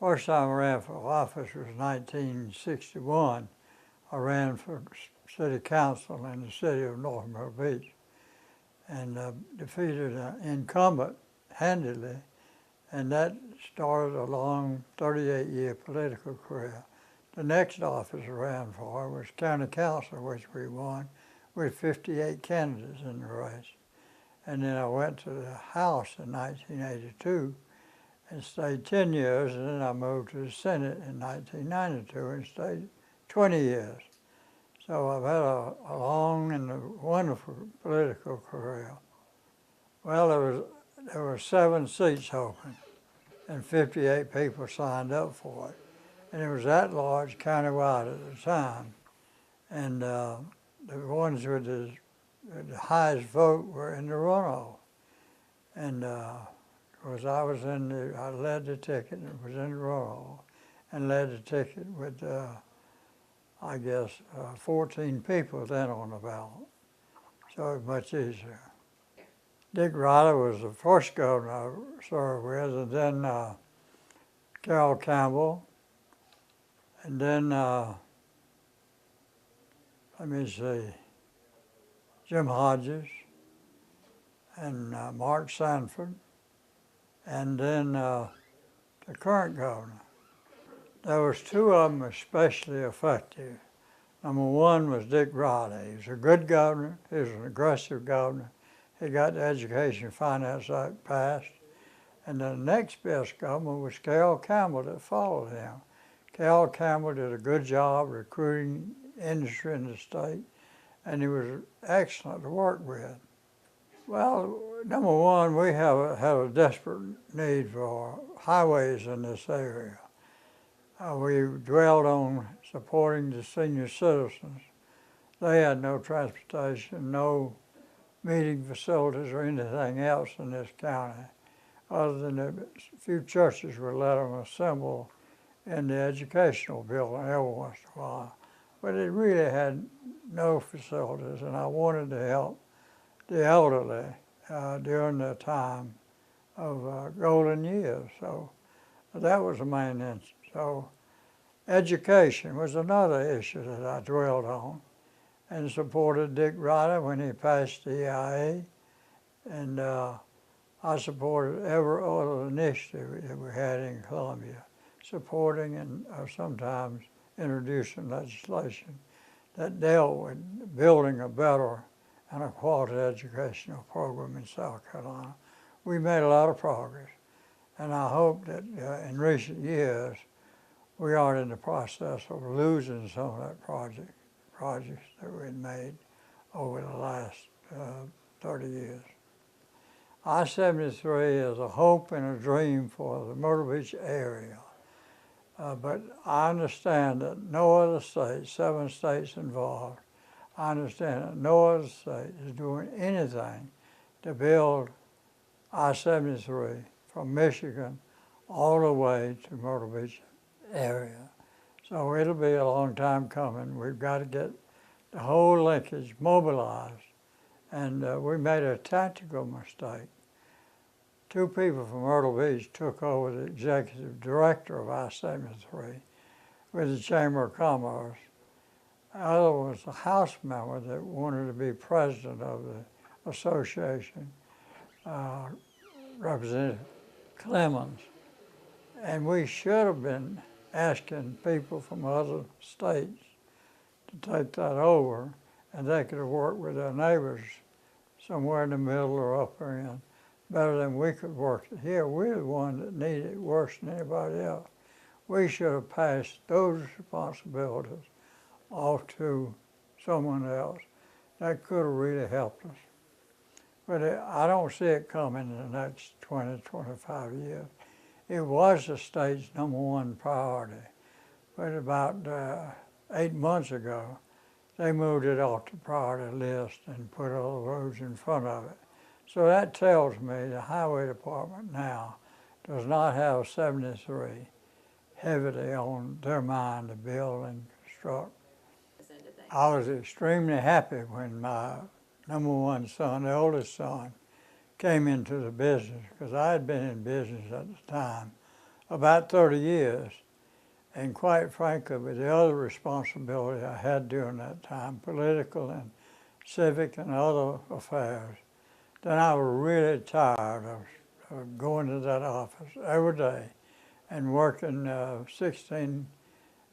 First time I ran for office was 1961. I ran for city council in the city of North Myrtle Beach and defeated an incumbent handily, and that started a long 38-year political career. The next office I ran for was county council, which we won with 58 candidates in the race. And then I went to the House in 1982 and stayed 10 years, and then I moved to the Senate in 1992 and stayed 20 years. So I've had a long and a wonderful political career. Well, there were 7 seats open, and 58 people signed up for it. And it was that large countywide at the time. And the ones with the highest vote were in the runoff. And because I led the ticket and was in the runoff, and led the ticket with, 14 people then on the ballot. So it was much easier. Dick Riley was the first governor I served with, and then Carroll Campbell, and then, Jim Hodges, and Mark Sanford, and then the current governor. There was 2 of them especially effective. Number 1 was Dick Riley. He was a good governor. He was an aggressive governor. He got the Education Finance Act passed. And the next best governor was Carroll Campbell that followed him. Carroll Campbell did a good job recruiting industry in the state, and he was excellent to work with. Well, number 1, we have a desperate need for highways in this area. We dwelled on supporting the senior citizens. They had no transportation, no meeting facilities or anything else in this county, other than a few churches would let them assemble in the educational building every once in a while. But it really had no facilities, and I wanted to help the elderly during the time of golden years. So that was the main interest. So education was another issue that I dwelled on and supported Dick Riley when he passed the EIA, and I supported every other initiative that we had in Columbia, supporting and sometimes introducing legislation that dealt with building a better and a quality educational program in South Carolina. We made a lot of progress, and I hope that in recent years we aren't in the process of losing some of that projects that we had made over the last 30 years. I-73 is a hope and a dream for the Myrtle Beach area. But I understand that no other state, 7 states involved, I understand that no other state is doing anything to build I-73 from Michigan all the way to Myrtle Beach area. So it'll be a long time coming. We've got to get the whole linkage mobilized. And we made a tactical mistake. 2 people from Myrtle Beach took over the executive director of I-73 with the Chamber of Commerce. The other was a House member that wanted to be president of the association, Representative Clemens. And we should have been asking people from other states to take that over, and they could have worked with their neighbors somewhere in the middle or upper end better than we could work it here. We're the one that needed it worse than anybody else. We should have passed those responsibilities off to someone else. That could have really helped us. But I don't see it coming in the next 20, 25 years. It was the state's number 1 priority. But about 8 months ago, they moved it off the priority list and put all the roads in front of it. So that tells me the highway department now does not have 73 heavily on their mind to build and construct. I was extremely happy when my number 1 son, the oldest son, came into the business, because I had been in business at the time about 30 years. And quite frankly, with the other responsibility I had during that time, political and civic and other affairs, then I was really tired of going to that office every day and working 16,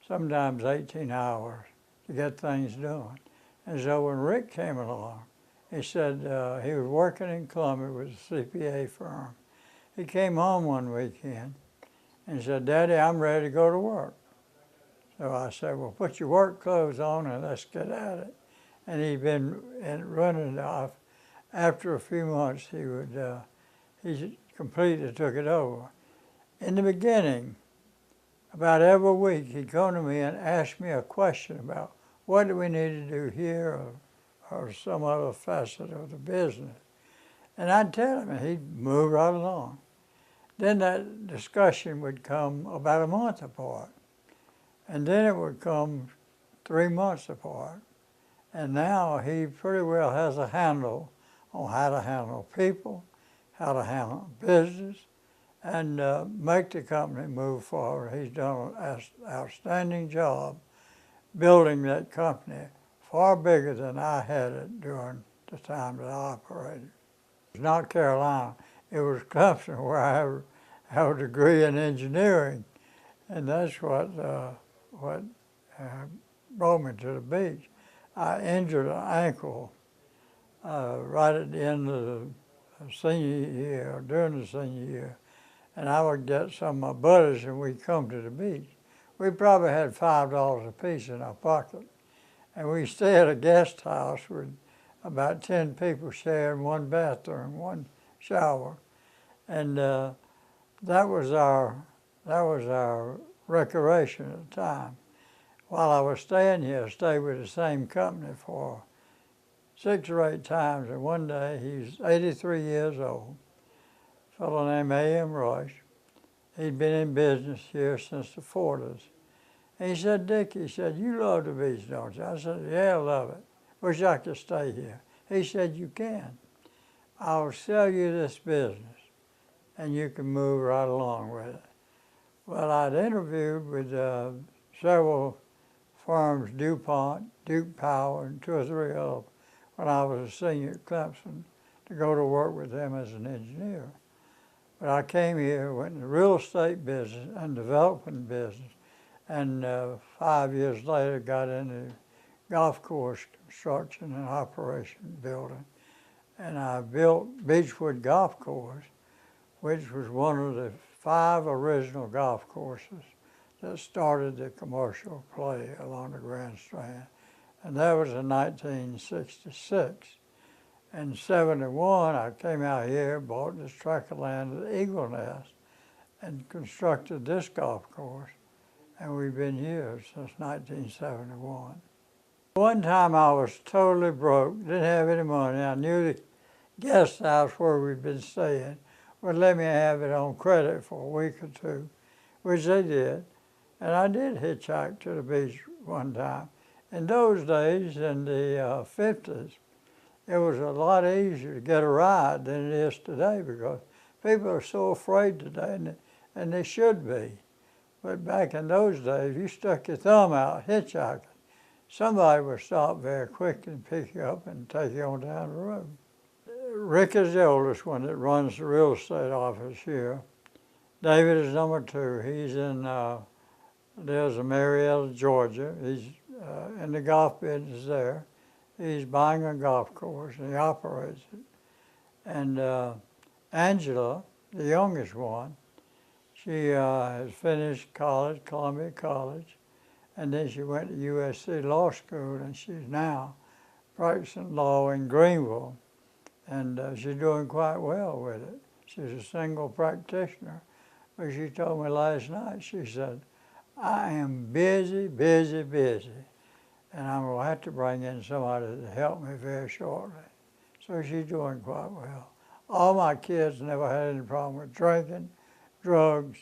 sometimes 18 hours to get things done. And so when Rick came along, he said he was working in Columbia with a CPA firm. He came home one weekend and said, "Daddy, I'm ready to go to work." So I said, "Well, put your work clothes on and let's get at it." And he'd been running it off. After a few months, he completely took it over. In the beginning, about every week, he'd come to me and ask me a question about what do we need to do here or some other facet of the business. And I'd tell him, and he'd move right along. Then that discussion would come about a month apart. And then it would come 3 months apart. And now he pretty well has a handle on how to handle people, how to handle business, and make the company move forward. He's done an outstanding job building that company, far bigger than I had it during the time that I operated. It was not Carolina. It was Clemson, where I have a degree in engineering, and that's what brought me to the beach. I injured an ankle right at the end of the senior year, or during the senior year, and I would get some of my buddies and we'd come to the beach. We probably had $5 a piece in our pocket, and we stayed at a guest house with about 10 people sharing one bathroom, one shower, and that was our recreation at the time. While I was staying here, I stayed with the same company for 6 or 8 times, and one day, he's 83 years old, a fellow named A.M. Rush. He'd been in business here since the 40s. And he said, "Dick," he said, "you love the beach, don't you?" I said, "Yeah, I love it. Wish I could stay here." He said, "You can. I'll sell you this business, and you can move right along with it." Well, I'd interviewed with several firms, DuPont, Duke Power, and 2 or 3 others, when I was a senior at Clemson, to go to work with them as an engineer. But I came here, went in the real estate business and development business, and 5 years later got into golf course construction and operation building. And I built Beechwood Golf Course, which was one of the 5 original golf courses that started the commercial play along the Grand Strand. And that was in 1966. In 71, I came out here, bought this tract of land at Eagle Nest, and constructed this golf course. And we've been here since 1971. One time I was totally broke, didn't have any money. I knew the guest house where we'd been staying would let me have it on credit for a week or 2, which they did. And I did hitchhike to the beach one time. In those days, in the 50s, it was a lot easier to get a ride than it is today, because people are so afraid today, and they should be. But back in those days, you stuck your thumb out hitchhiking, somebody would stop very quickly and pick you up and take you on down the road. Rick is the oldest one that runs the real estate office here. David is number 2. He's in there's Marietta, Georgia. He's in the golf business there. He's buying a golf course, and he operates it. And Angela, the youngest one, she has finished college, Columbia College, and then she went to USC Law School, and she's now practicing law in Greenville, and she's doing quite well with it. She's a single practitioner, but she told me last night, she said, "I am busy, busy, busy, and I'm going to have to bring in somebody to help me very shortly." So she's doing quite well. All my kids never had any problem with drinking, drugs,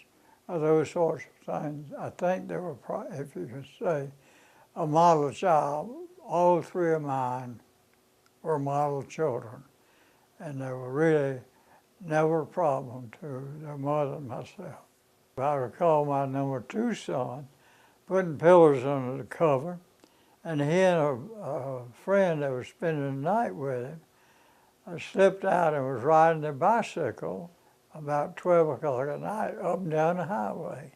or those sorts of things. I think they were, if you could say, a model child. All 3 of mine were model children, and they were really never a problem to their mother and myself. I recall my number 2 son putting pillows under the cover, and he and a friend that was spending the night with him slipped out and was riding their bicycle about 12 o'clock at night up and down the highway.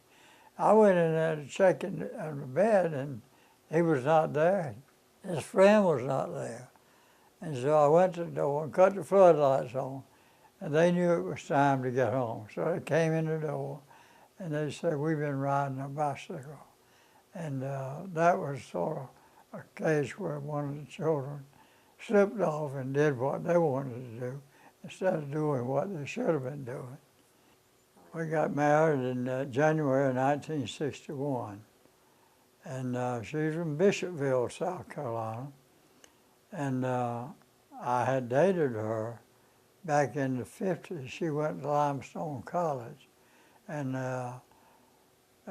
I went in there to check in the bed, and he was not there. His friend was not there. And so I went to the door and cut the floodlights on, and they knew it was time to get home. So they came in the door, and they said, "We've been riding a bicycle." And that was sort of a case where one of the children slipped off and did what they wanted to do instead of doing what they should have been doing. We got married in January 1961, and she's from Bishopville, South Carolina, and I had dated her back in the 50s. She went to Limestone College, and a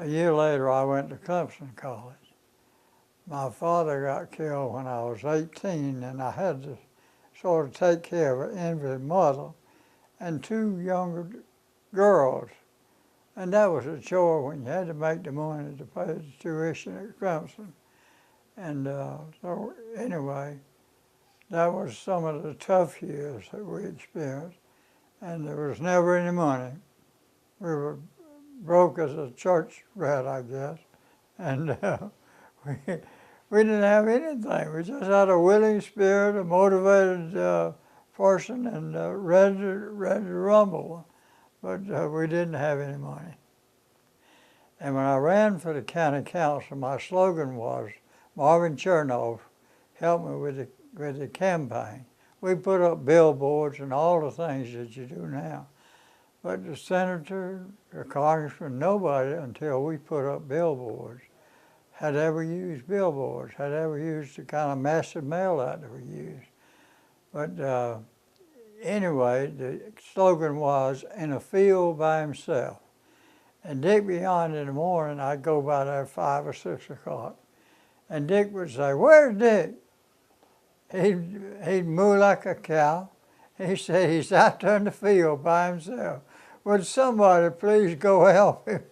year later I went to Clemson College. My father got killed when I was 18, and I had to sort of take care of an invalid mother and 2 younger girls. And that was a chore when you had to make the money to pay the tuition at Clemson. And so anyway, that was some of the tough years that we experienced. And there was never any money. We were broke as a church rat, I guess. And we didn't have anything. We just had a willing spirit, a motivated person, and ready to rumble. But we didn't have any money. And when I ran for the county council, my slogan was, "Marvin Chernoff helped me with the campaign." We put up billboards and all the things that you do now. But the senator, the congressman, nobody until we put up billboards had ever used billboards, had ever used the kind of massive mail out that we used. But anyway, the slogan was, "In a field by himself." And Dick Beyond in the morning, I'd go by there 5 or 6 o'clock, and Dick would say, "Where's Dick?" He'd moo like a cow. He said, "He's out there in the field by himself. Would somebody please go help him?"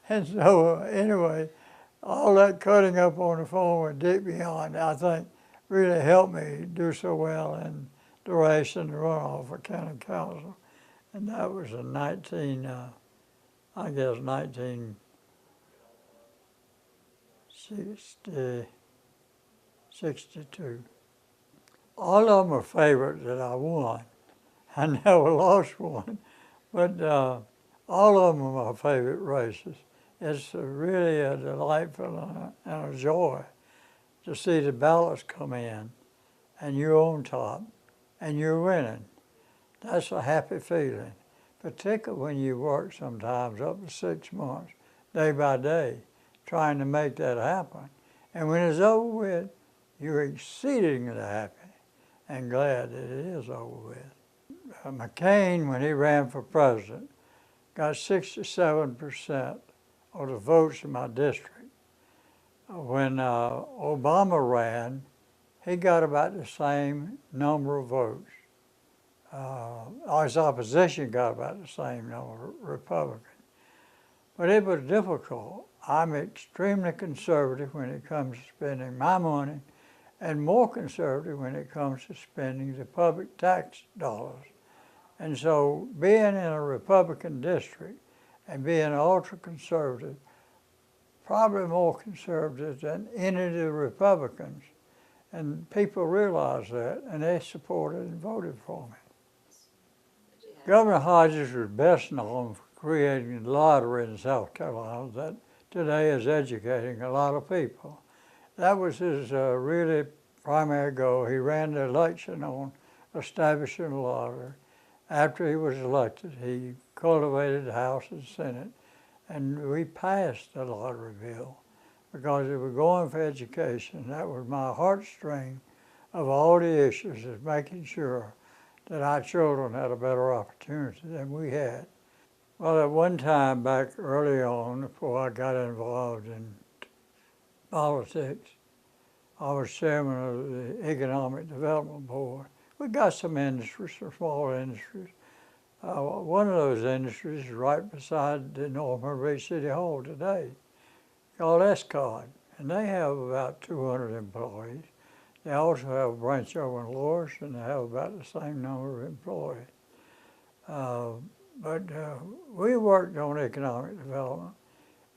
And so anyway, all that cutting up on the phone with Dick Beyond, I think, really helped me do so well in the race and the runoff for county council. And that was in 1962. All of them are favorites that I won. I never lost one, but all of them are my favorite races. It's really a delightful and a joy to see the ballots come in and you're on top and you're winning. That's a happy feeling, particularly when you work sometimes up to 6 months, day by day, trying to make that happen. And when it's over with, you're exceedingly happy and glad that it is over with. McCain, when he ran for president, got 67% of the votes in my district. When Obama ran, he got about the same number of votes. His opposition got about the same number, Republican. But it was difficult. I'm extremely conservative when it comes to spending my money, and more conservative when it comes to spending the public tax dollars. And so being in a Republican district and being ultra-conservative, probably more conservative than any of the Republicans, and people realized that, and they supported and voted for me. Governor Hodges was best known for creating the lottery in South Carolina that today is educating a lot of people. That was his really primary goal. He ran the election on establishing a lottery. After he was elected, he cultivated the House and Senate, and we passed the lottery bill because it was going for education. That was my heartstring of all the issues, is making sure that our children had a better opportunity than we had. Well, at one time back early on, before I got involved in politics, I was chairman of the Economic Development Board. We got some industries, some small industries, One of those industries is right beside the Northern Beach City Hall today, called Escod, and they have about 200 employees. They also have a branch over in Loris, and they have about the same number of employees. But we worked on economic development.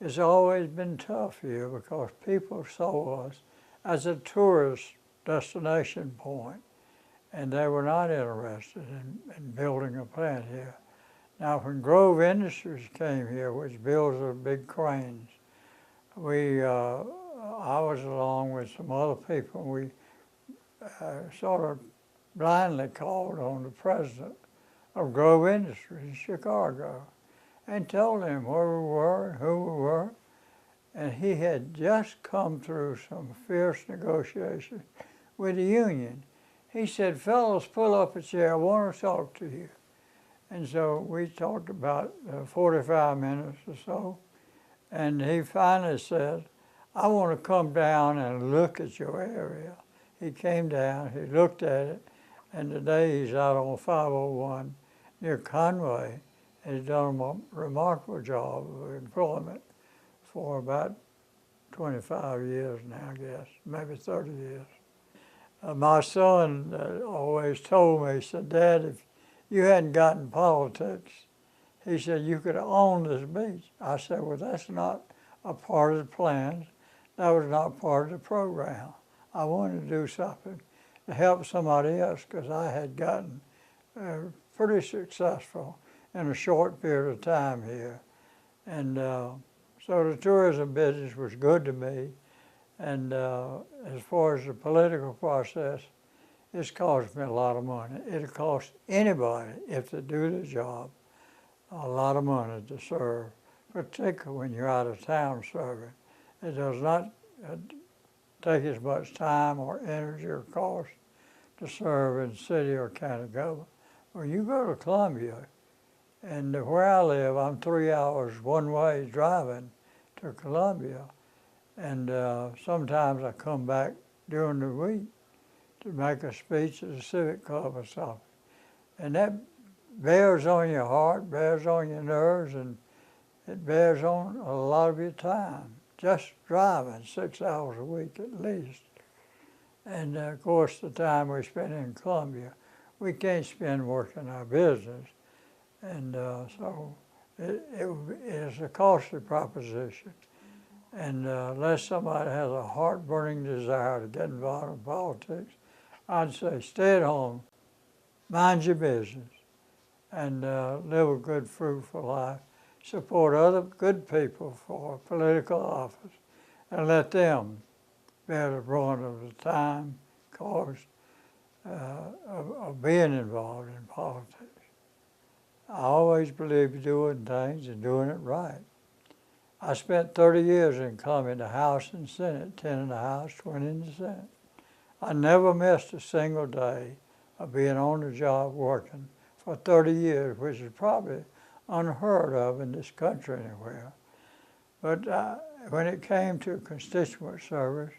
It's always been tough here because people saw us as a tourist destination point, and they were not interested in building a plant here. Now, when Grove Industries came here, which builds the big cranes, I was along with some other people. We sort of blindly called on the president of Grove Industries in Chicago and told him where we were and who we were. And he had just come through some fierce negotiations with the union. He said, "Fellows, pull up a chair. I want to talk to you." And so we talked about 45 minutes or so. And he finally said, "I want to come down and look at your area." He came down, he looked at it, and today he's out on 501 near Conway. And he's done a remarkable job of employment for about 25 years now, I guess, maybe 30 years. My son always told me, he said, "Dad, if you hadn't gotten politics," he said, "you could own this beach." I said, "Well, that's not a part of the plans. That was not part of the program. I wanted to do something to help somebody else because I had gotten pretty successful in a short period of time here." And so the tourism business was good to me. And as far as the political process, it's cost me a lot of money. It'll cost anybody, if they do the job, a lot of money to serve, particularly when you're out of town serving. It does not take as much time or energy or cost to serve in city or county government. When you go to Columbia, and where I live, I'm 3 hours one way driving to Columbia, and sometimes I come back during the week to make a speech at the Civic Club or something. And that bears on your heart, bears on your nerves, and it bears on a lot of your time, just driving 6 hours a week at least. And of course, the time we spend in Columbia, we can't spend working our business. And so it is a costly proposition. And unless somebody has a heart-burning desire to get involved in politics, I'd say stay at home, mind your business, and live a good, fruitful life. Support other good people for political office, and let them bear the brunt of the time, cost of being involved in politics. I always believe doing things and doing it right. I spent 30 years in Columbia, the House and Senate, 10 in the House, 20 in the Senate. I never missed a single day of being on the job working for 30 years, which is probably unheard of in this country anywhere. But when it came to constituent service,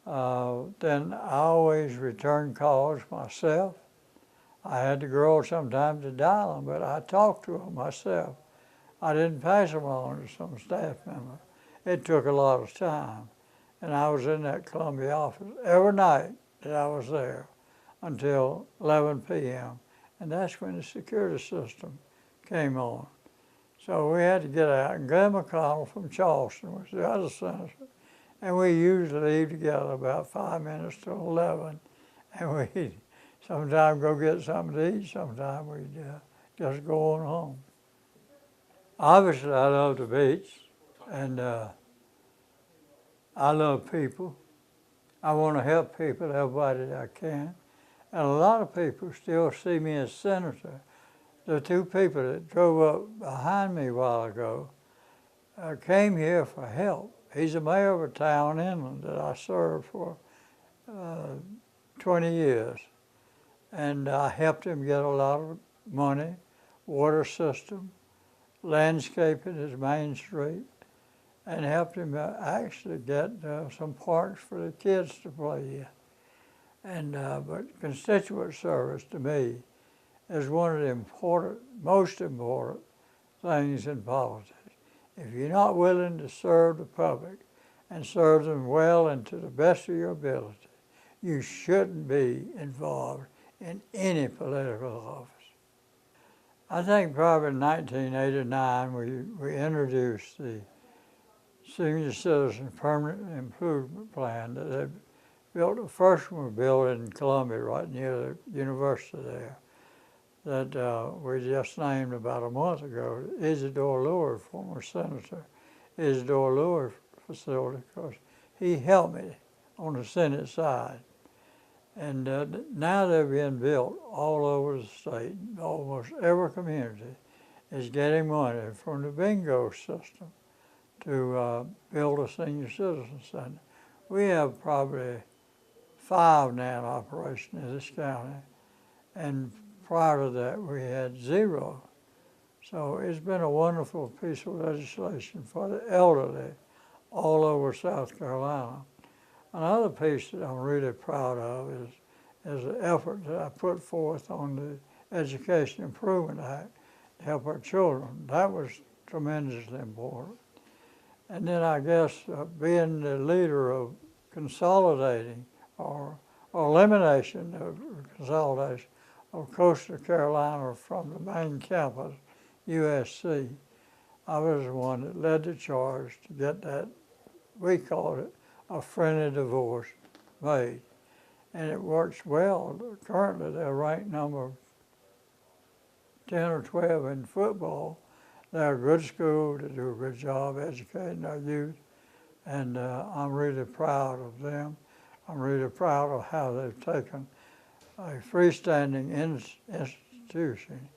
then I always returned calls myself. I had to go sometimes to dial them, but I talked to them myself. I didn't pass them on to some staff member. It took a lot of time. And I was in that Columbia office every night that I was there until 11 p.m. And that's when the security system came on. So we had to get out. And Glenn McConnell from Charleston was the other senator. And we usually leave together about 5 minutes till 11. And we sometimes go get something to eat, sometimes we just go on home. Obviously, I love the beach, and I love people. I want to help people, everybody that I can. And a lot of people still see me as senator. The two people that drove up behind me a while ago came here for help. He's the mayor of a town inland that I served for 20 years. And I helped him get a lot of money, water system, landscaping his main street, and helped him actually get some parks for the kids to play in. And but constituent service to me is one of the most important things in politics. If you're not willing to serve the public and serve them well and to the best of your ability, you shouldn't be involved in any political office. I think probably in 1989 we introduced the Senior Citizen Permanent Improvement Plan that they built. The first one was built in Columbia, right near the university there, that we just named about a month ago, Isidore Luer, former Senator Isidore Luer facility, because he helped me on the Senate side. And now they're being built all over the state. Almost every community is getting money from the bingo system to build a senior citizen center. We have probably 5 now in operation in this county, and prior to that we had 0. So it's been a wonderful piece of legislation for the elderly all over South Carolina. Another piece that I'm really proud of is the effort that I put forth on the Education Improvement Act to help our children. That was tremendously important. And then I guess being the leader of consolidating or elimination of consolidation of Coastal Carolina from the main campus, USC, I was the one that led the charge to get that, we called it a friendly divorce, made. And it works well. Currently they're ranked number 10 or 12 in football. They're a good school. They do a good job educating our youth, and I'm really proud of them. I'm really proud of how they've taken a freestanding institution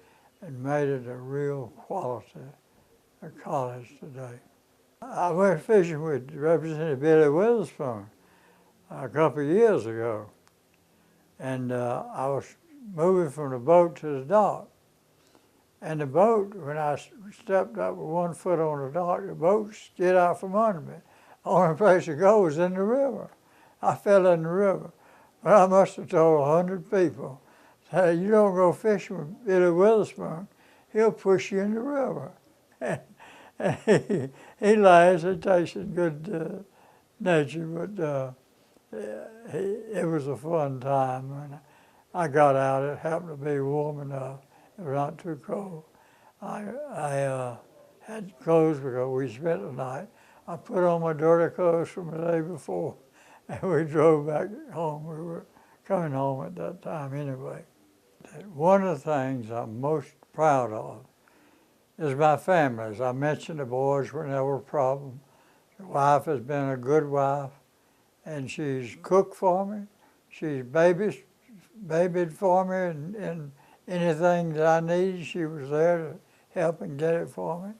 and made it a real quality college today. I went fishing with Representative Billy Witherspoon a couple of years ago, and I was moving from the boat to the dock. And the boat, when I stepped up with 1 foot on the dock, the boat skid out from under me. The only place to go was in the river. I fell in the river. But I must have told 100 people, say, you don't go fishing with Billy Witherspoon, he'll push you in the river. And he laughs, he takes it in good nature, but it was a fun time. And I got out, it happened to be warm enough. It was not too cold. I had clothes because we spent the night. I put on my dirty clothes from the day before, and we drove back home. We were coming home at that time anyway. One of the things I'm most proud of is my family. As I mentioned, the boys were never a problem. The wife has been a good wife, and she's cooked for me. She's babied for me, and anything that I needed, she was there to help and get it for me.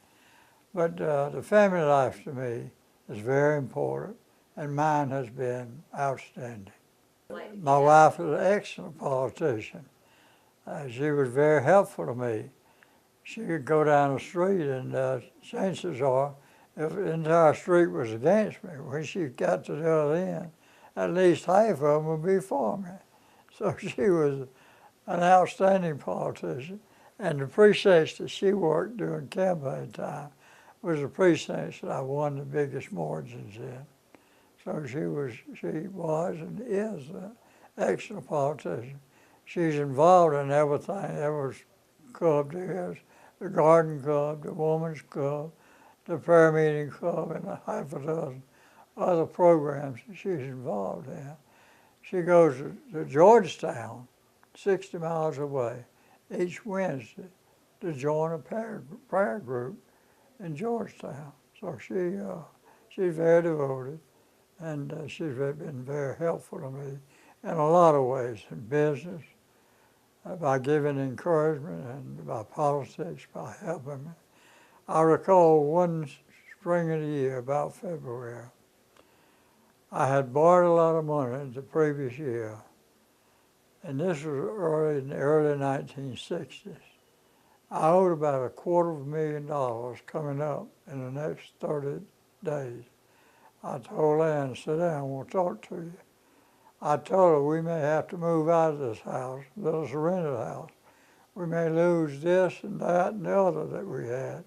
But the family life to me is very important, and mine has been outstanding. My wife is an excellent politician. She was very helpful to me. She could go down the street, and chances are, if the entire street was against me, when she got to the other end, at least half of them would be for me. So she was an outstanding politician, and the precincts that she worked during campaign time was the precincts that I won the biggest margins in. So she was and is an excellent politician. She's involved in everything, every club there is, the garden club, the women's club, the prayer meeting club, and a half a dozen other programs that she's involved in. She goes to Georgetown, 60 miles away, each Wednesday to join a prayer group in Georgetown. So she's very devoted, and she's been very helpful to me in a lot of ways, in business, by giving encouragement, and by politics, by helping me. I recall one spring of the year, about February, I had borrowed a lot of money the previous year, and this was in the early 1960s. I owed about $250,000 coming up in the next 30 days. I told Ann, sit down, I want to talk to you. I told her we may have to move out of this house, build us a rented house. we may lose this and that and the other that we had,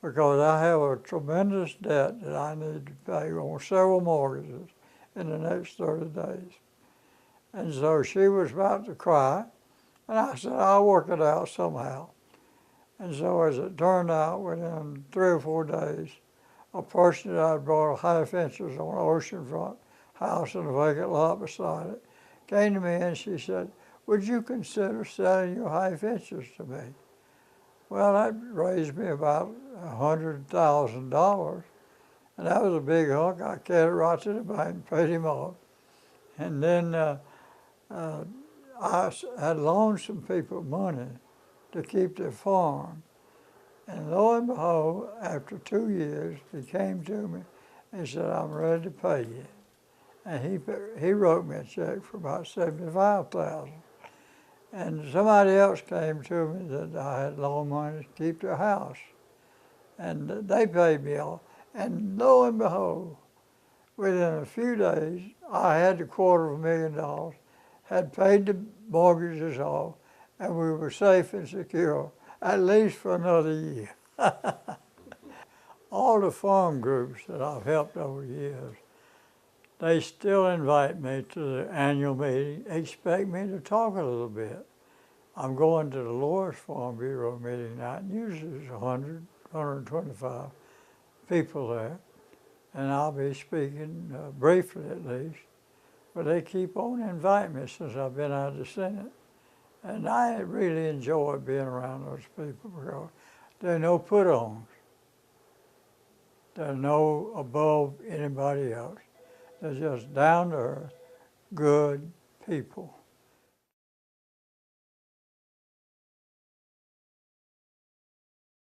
because I have a tremendous debt that I need to pay on several mortgages in the next 30 days. And so she was about to cry, and I said, I'll work it out somehow. And so as it turned out, within 3 or 4 days, a person that I'd bought a half interest on an oceanfront house and a vacant lot beside it came to me and she said, would you consider selling your half interest to me? Well, that raised me about $100,000, and that was a big hunk. I carried it right to the bank, paid him off. And then I had loaned some people money to keep their farm. And lo and behold, after 2 years, he came to me and said, I'm ready to pay you. And he wrote me a check for about $75,000. And somebody else came to me that I had loaned money to keep their house. And they paid me off. And lo and behold, within a few days, I had $250,000, had paid the mortgages off, and we were safe and secure, at least for another year. All the farm groups that I've helped over the years, they still invite me to the annual meeting, expect me to talk a little bit. I'm going to the Loris Farm Bureau meeting now, and usually there's 100, 125 people there, and I'll be speaking briefly at least, but they keep on inviting me since I've been out of the Senate. And I really enjoy being around those people because they're no put-ons. They're no above anybody else. They're just down to earth, good people.